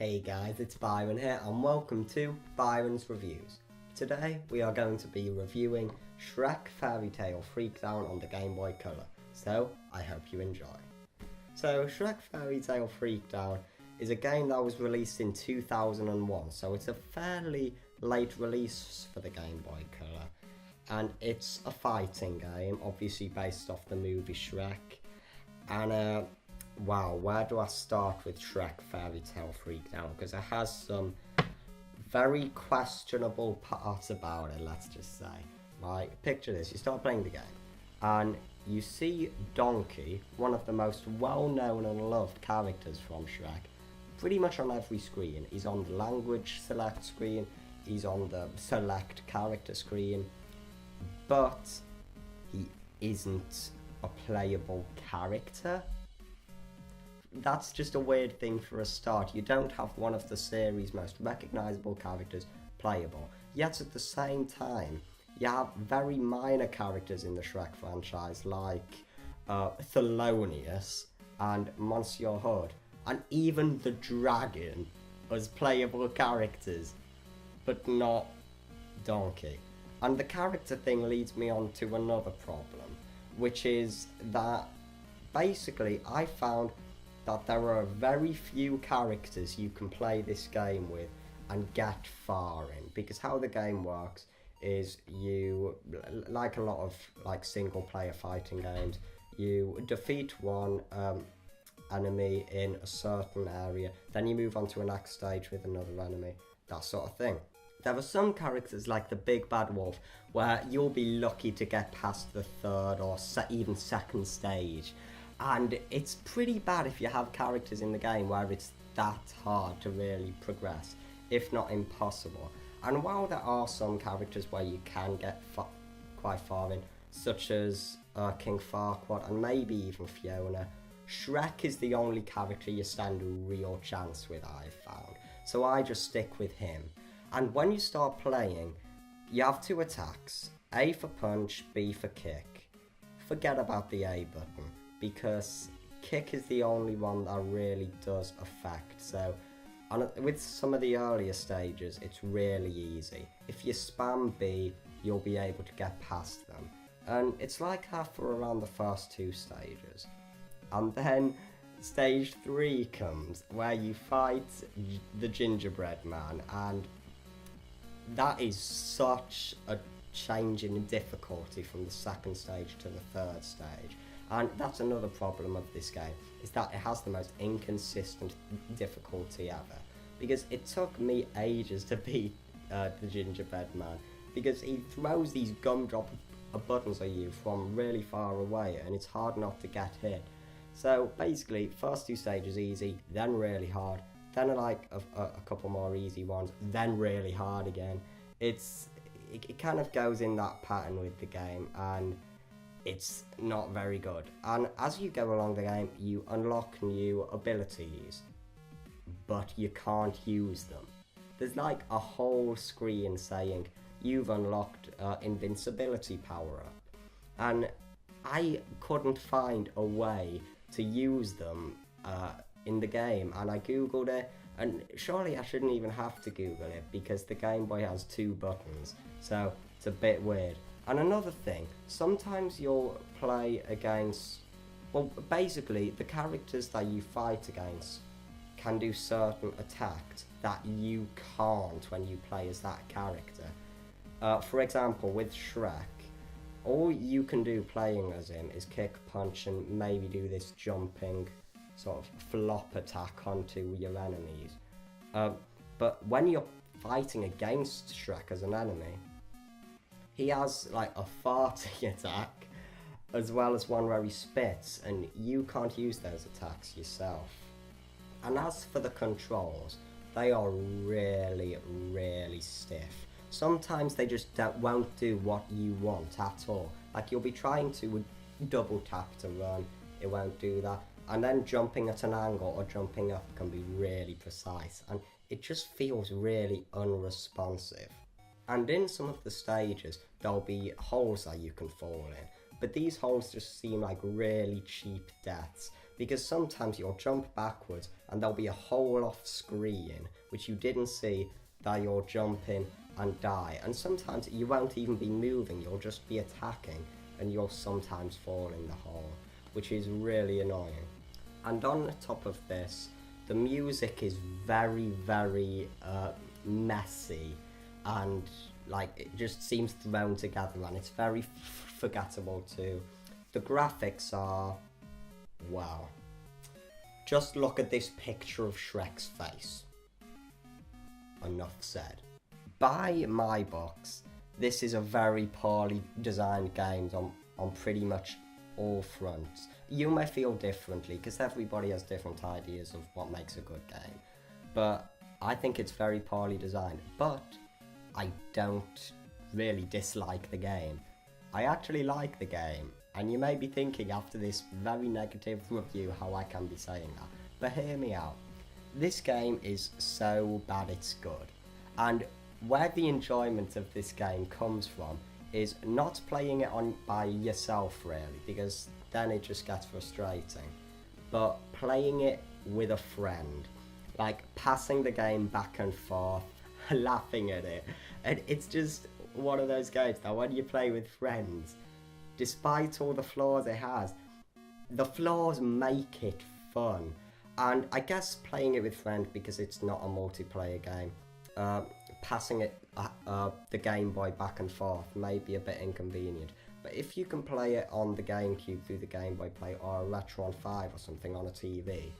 Hey guys, it's Byron here and welcome to Byron's Reviews. Today we are going to be reviewing Shrek Fairytale Freakdown on the Gameboy Colour, so I hope you enjoy. So Shrek Fairytale Freakdown is a game that was released in 2001, so it's a fairly late release for the Gameboy Colour. And it's a fighting game, obviously based off the movie Shrek. And wow, where do I start with Shrek Fairytale Freakdown? Because it has some very questionable parts about it, let's just say. Like, picture this, you start playing the game, and you see Donkey, one of the most well-known and loved characters from Shrek, pretty much on every screen. He's on the language select screen, he's on the select character screen, but he isn't a playable character. That's just a weird thing for a start. You don't have one of the series' most recognisable characters playable, yet at the same time you have very minor characters in the Shrek franchise like Thelonious and Monsieur Hood, and even the dragon as playable characters, but not Donkey. And the character thing leads me on to another problem, which is that basically I found that there are very few characters you can play this game with and get far in, because how the game works is you, like a lot of like single player fighting games, you defeat one enemy in a certain area, then you move on to a next stage with another enemy, that sort of thing. There are some characters like the Big Bad Wolf where you'll be lucky to get past the third or even second stage, and it's pretty bad if you have characters in the game where it's that hard to really progress, if not impossible. And while there are some characters where you can get quite far in, such as King Farquaad and maybe even Fiona, Shrek is the only character you stand a real chance with, I've found. So I just stick with him. And when you start playing, you have two attacks, A for punch, B for kick. Forget about the A button, because kick is the only one that really does affect. So with some of the earlier stages, it's really easy. If you spam B, you'll be able to get past them. And it's like that for around the first two stages. And then stage 3 comes, where you fight the gingerbread man, and that is such a change in difficulty from the second stage to the third stage. And that's another problem of this game, is that it has the most inconsistent difficulty ever. Because it took me ages to beat the gingerbread man, because he throws these gumdrop buttons at you from really far away, and it's hard not to get hit. So basically, first two stages easy, then really hard, then like a couple more easy ones, then really hard again. It kind of goes in that pattern with the game, and it's not very good. And as you go along the game, you unlock new abilities, but you can't use them. There's like a whole screen saying you've unlocked invincibility power up, and I couldn't find a way to use them in the game, and I googled it, and surely I shouldn't even have to Google it because the Game Boy has 2 buttons, so it's a bit weird. And another thing, sometimes you'll play against, well, basically the characters that you fight against can do certain attacks that you can't when you play as that character. For example, with Shrek, all you can do playing as him is kick, punch, and maybe do this jumping sort of flop attack onto your enemies. But when you're fighting against Shrek as an enemy, he has like a farting attack as well as one where he spits, and you can't use those attacks yourself. And as for the controls, they are really, really stiff. Sometimes they just won't do what you want at all. Like, you'll be trying to double tap to run, it won't do that. And then jumping at an angle or jumping up can be really precise, and it just feels really unresponsive. And in some of the stages, there'll be holes that you can fall in, but these holes just seem like really cheap deaths, because sometimes you'll jump backwards and there'll be a hole off screen which you didn't see that you'll jump in and die, and sometimes you won't even be moving, you'll just be attacking and you'll sometimes fall in the hole, which is really annoying. And on the top of this, the music is very, very messy, and like it just seems thrown together, and it's very forgettable too. The graphics are, wow. Just look at this picture of Shrek's face. Enough said. By my books, this is a very poorly designed game on pretty much all fronts. You may feel differently because everybody has different ideas of what makes a good game, but I think it's very poorly designed. But I don't really dislike the game. I actually like the game, and you may be thinking after this very negative review how I can be saying that, but hear me out. This game is so bad it's good, and where the enjoyment of this game comes from is not playing it on by yourself really, because then it just gets frustrating, but playing it with a friend, like passing the game back and forth, laughing at it, and it's just one of those games that when you play with friends, despite all the flaws it has, the flaws make it fun. And I guess playing it with friends, because it's not a multiplayer game, passing it the Game Boy back and forth may be a bit inconvenient, but if you can play it on the GameCube through the Game Boy Play or a Retron 5 or something on a TV,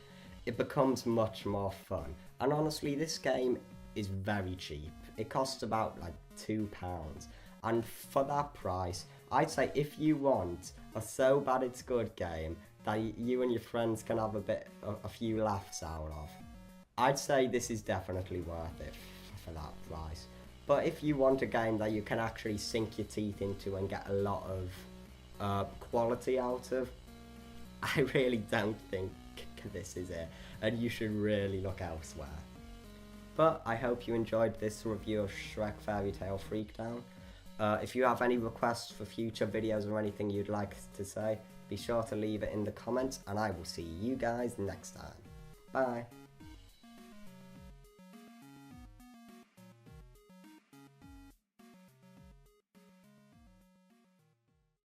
it becomes much more fun. And honestly, this game is very cheap. It costs about like £2, and for that price, I'd say if you want a so bad it's good game that you and your friends can have a few laughs out of, I'd say this is definitely worth it for that price. But if you want a game that you can actually sink your teeth into and get a lot of quality out of, I really don't think this is it, and you should really look elsewhere. But I hope you enjoyed this review of Shrek Fairytale Freakdown. If you have any requests for future videos or anything you'd like to say, be sure to leave it in the comments, and I will see you guys next time. Bye.